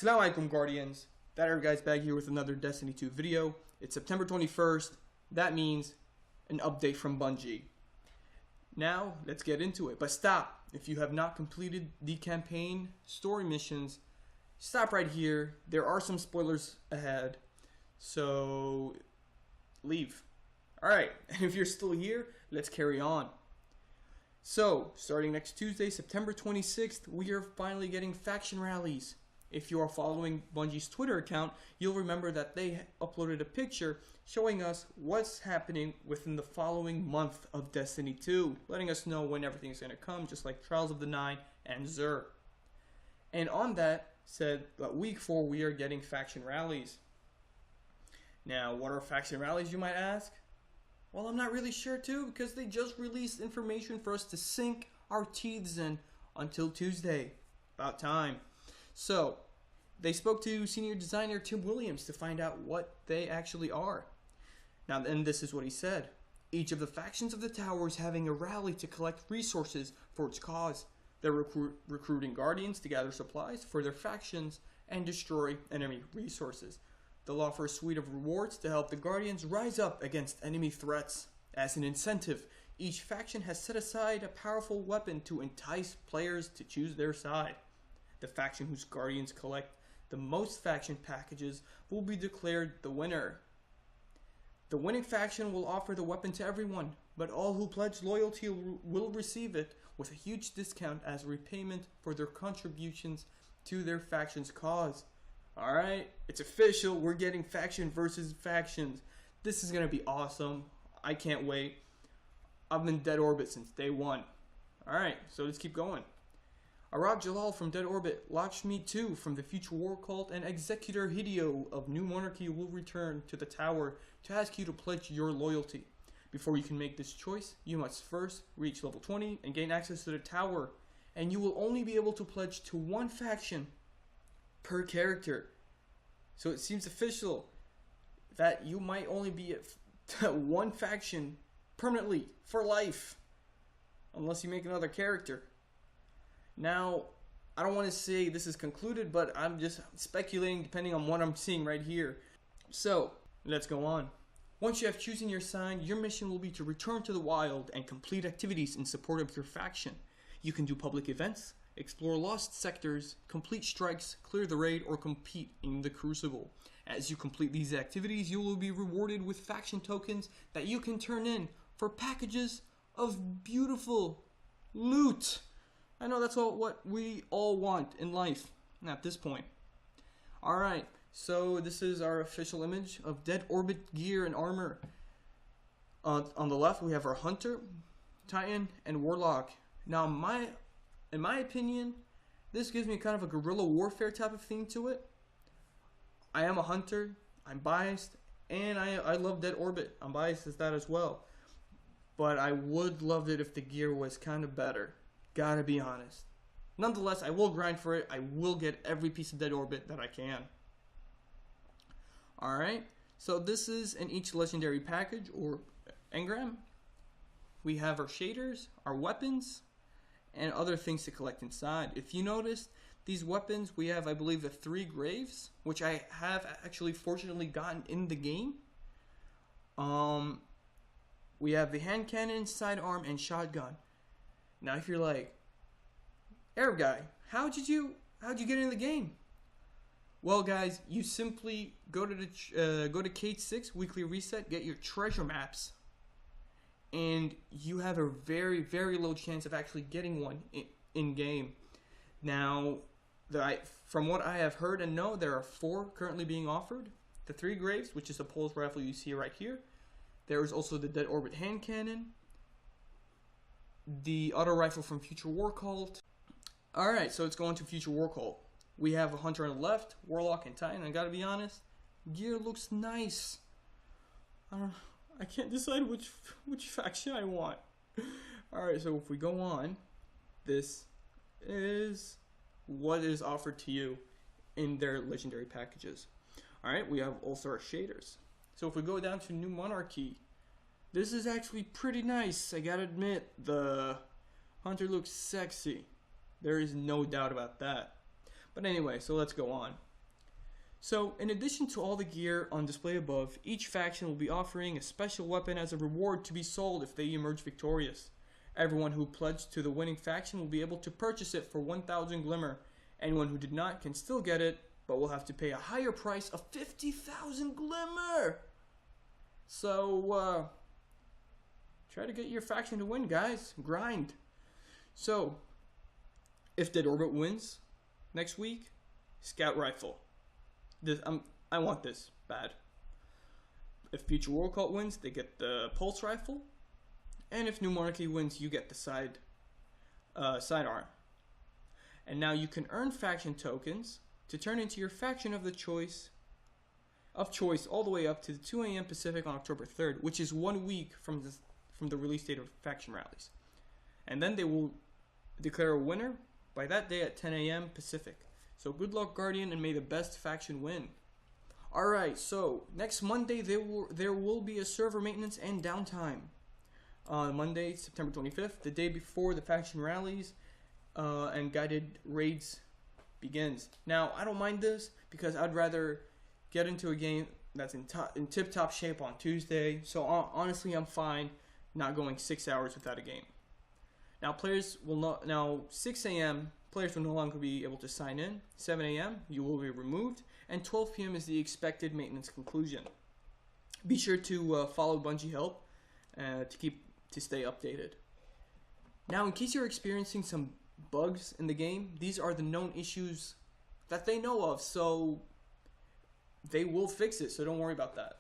Assalamu alaikum, Guardians. That Errd Guy's back here with another Destiny 2 video. It's September 21st. That means an update from Bungie. Now, let's get into it. But stop. If you have not completed the campaign story missions, stop right here. There are some spoilers ahead. So, leave. Alright, and if you're still here, let's carry on. So, starting next Tuesday, September 26th, we are finally getting faction rallies. If you are following Bungie's Twitter account, you'll remember that they uploaded a picture showing us what's happening within the following month of Destiny 2, letting us know when everything's going to come, just like Trials of the Nine and Xur. And on that said that week 4 we are getting faction rallies. Now, what are faction rallies, you might ask? Well, I'm not really sure too, because they just released information for us to sink our teeths in until Tuesday. About time. So, they spoke to senior designer Tim Williams to find out what they actually are. Now, then this is what he said. Each of the factions of the tower is having a rally to collect resources for its cause. They're recruiting guardians to gather supplies for their factions and destroy enemy resources. They'll offer a suite of rewards to help the guardians rise up against enemy threats. As an incentive, each faction has set aside a powerful weapon to entice players to choose their side. The faction whose guardians collect the most faction packages will be declared the winner. The winning faction will offer the weapon to everyone, but all who pledge loyalty will receive it with a huge discount as repayment for their contributions to their faction's cause. Alright, it's official, we're getting faction versus factions. This is going to be awesome. I can't wait. I've been Dead Orbit since day one. Alright, so let's keep going. Arad Jalal from Dead Orbit, Lakshmi 2 from the Future War Cult, and Executor Hideo of New Monarchy will return to the tower to ask you to pledge your loyalty. Before you can make this choice, you must first reach level 20 and gain access to the tower, and you will only be able to pledge to one faction per character. So it seems official that you might only be at one faction permanently for life, unless you make another character. Now, I don't want to say this is concluded, but I'm just speculating depending on what I'm seeing right here. So, let's go on. Once you have chosen your sign, your mission will be to return to the wild and complete activities in support of your faction. You can do public events, explore lost sectors, complete strikes, clear the raid, or compete in the Crucible. As you complete these activities, you will be rewarded with faction tokens that you can turn in for packages of beautiful loot. I know that's what we all want in life at this point. Alright, so this is our official image of Dead Orbit gear and armor. On the left we have our Hunter, Titan, and Warlock. Now in my opinion, this gives me kind of a guerrilla warfare type of thing to it. I am a Hunter, I'm biased, and I love Dead Orbit. I'm biased as that as well. But I would love it if the gear was kind of better. Gotta be honest. Nonetheless, I will grind for it. I will get every piece of Dead Orbit that I can. Alright, so this is in each legendary package or engram. We have our shaders, our weapons, and other things to collect inside. If you noticed, these weapons, we have, I believe, the 3 graves, which I have actually fortunately gotten in the game. We have the hand cannon, sidearm, and shotgun. Now, if you're like, Errd Guy, how'd you get in the game? Well, guys, you simply go to Cage 6 Weekly Reset, get your treasure maps, and you have a very, very low chance of actually getting one in game. Now, from what I have heard and know, there are 4 currently being offered. The 3 graves, which is the pulse rifle you see right here. There is also the Dead Orbit hand cannon, the auto rifle from Future War Cult. Alright, so let's go into Future War Cult. We have a Hunter on the left, Warlock and Titan. I gotta be honest, gear looks nice. I can't decide which faction I want. Alright, so if we go on, this is what is offered to you in their legendary packages. Alright, we have also our shaders. So if we go down to New Monarchy, this is actually pretty nice. I gotta admit, the Hunter looks sexy. There is no doubt about that. But anyway, so let's go on. So, in addition to all the gear on display above, each faction will be offering a special weapon as a reward to be sold if they emerge victorious. Everyone who pledged to the winning faction will be able to purchase it for 1,000 glimmer. Anyone who did not can still get it, but will have to pay a higher price of 50,000 glimmer. So, try to get your faction to win, guys. Grind. So, if Dead Orbit wins next week, Scout Rifle. I want this bad. If Future World Cult wins, they get the Pulse Rifle. And if New Monarchy wins, you get the sidearm. And now you can earn faction tokens to turn into your faction of choice all the way up to 2 a.m. Pacific on October 3rd, which is 1 week from the release date of faction rallies. And then they will declare a winner by that day at 10 a.m. Pacific. So good luck, Guardian, and may the best faction win. Alright, so next Monday there will be a server maintenance and downtime. On Monday, September 25th, the day before the faction rallies and guided raids begins. Now, I don't mind this because I'd rather get into a game that's in tip-top shape on Tuesday. So honestly, I'm fine not going 6 hours without a game. Now, 6 a.m. players will no longer be able to sign in. 7 a.m. you will be removed, and 12 p.m. is the expected maintenance conclusion. Be sure to follow Bungie Help to stay updated. Now, in case you're experiencing some bugs in the game, these are the known issues that they know of, so they will fix it, so don't worry about that.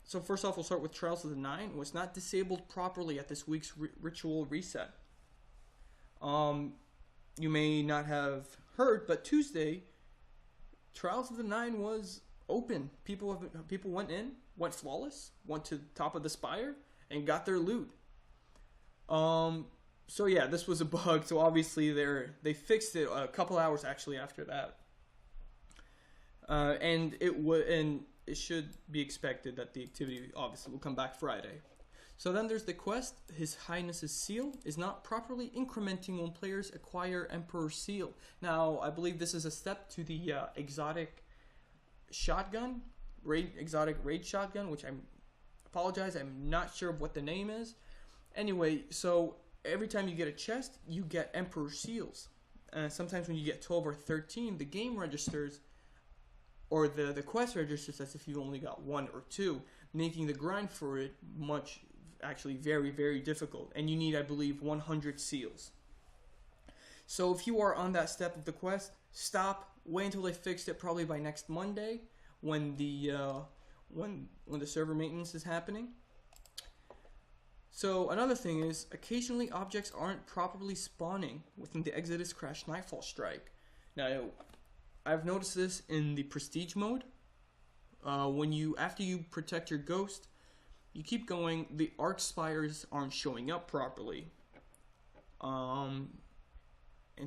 So first off, we'll start with Trials of the Nine. It was not disabled properly at this week's ritual reset. You may not have heard, but Tuesday, Trials of the Nine was open. People went flawless, went to the top of the spire, and got their loot. So yeah, this was a bug. So obviously they fixed it a couple hours actually after that. And it should be expected that the activity obviously will come back Friday. So then there's the quest. His Highness's Seal is not properly incrementing when players acquire Emperor's Seal. Now, I believe this is a step to the exotic raid shotgun, which I apologize, I'm not sure of what the name is. Anyway, so every time you get a chest, you get Emperor's Seals. Sometimes when you get 12 or 13, the game registers, or the quest registers as if you only got 1 or 2, making the grind for it actually very, very difficult. And you need, I believe, 100 seals. So if you are on that step of the quest, stop, wait until they fixed it, probably by next Monday, when the server maintenance is happening. So another thing is, occasionally objects aren't properly spawning within the Exodus Crash Nightfall Strike. Now, I've noticed this in the Prestige mode. After you protect your ghost, you keep going, the arc spires aren't showing up properly. And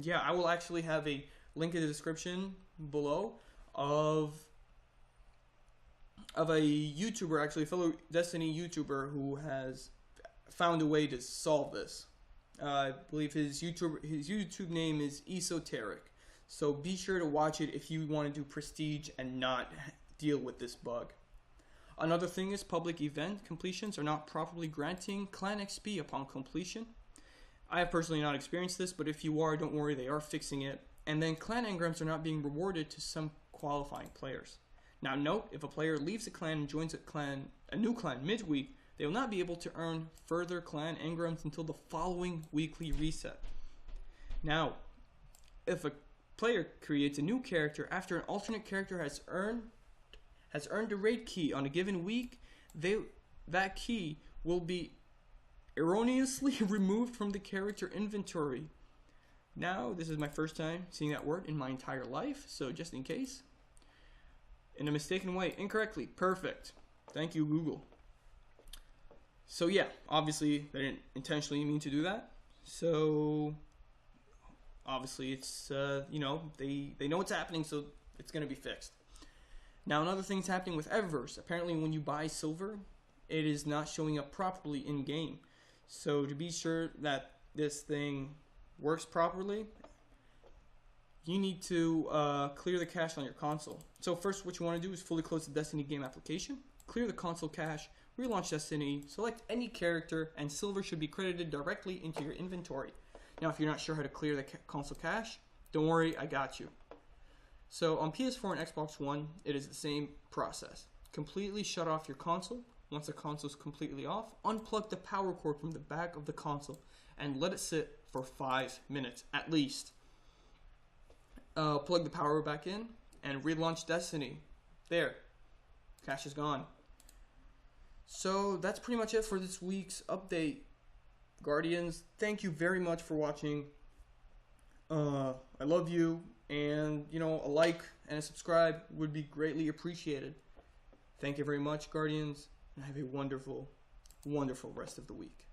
yeah, I will actually have a link in the description below of a YouTuber, actually a fellow Destiny YouTuber, who has found a way to solve this. I believe his YouTube name is Esoteric. So be sure to watch it if you want to do Prestige and not deal with this bug. Another thing is public event completions are not properly granting clan XP upon completion. I have personally not experienced this, but if you are, don't worry, they are fixing it. And then clan engrams are not being rewarded to some qualifying players. Now note, if a player leaves a clan and joins a new clan midweek, they will not be able to earn further clan engrams until the following weekly reset. That if a player creates a new character after an alternate character has earned a raid key on a given week, that key will be erroneously removed from the character inventory. Now, this is my first time seeing that word in my entire life, so just in case. In a mistaken way, incorrectly, perfect. Thank you, Google. So yeah, obviously they didn't intentionally mean to do that. So obviously it's they know what's happening, so it's gonna be fixed. Now another thing's happening with Eververse. Apparently when you buy silver, it is not showing up properly in game. So to be sure that this thing works properly, you need to clear the cache on your console. So first, what you want to do is fully close the Destiny game application, clear the console cache, relaunch Destiny, select any character, and silver should be credited directly into your inventory. Now, if you're not sure how to clear the console cache, don't worry, I got you. So on PS4 and Xbox One, it is the same process. Completely shut off your console. Once the console is completely off, unplug the power cord from the back of the console and let it sit for 5 minutes at least. Plug the power back in and relaunch Destiny. There, cache is gone. So that's pretty much it for this week's update. Guardians, thank you very much for watching. I love you, and a like and a subscribe would be greatly appreciated. Thank you very much, Guardians, and have a wonderful, wonderful rest of the week.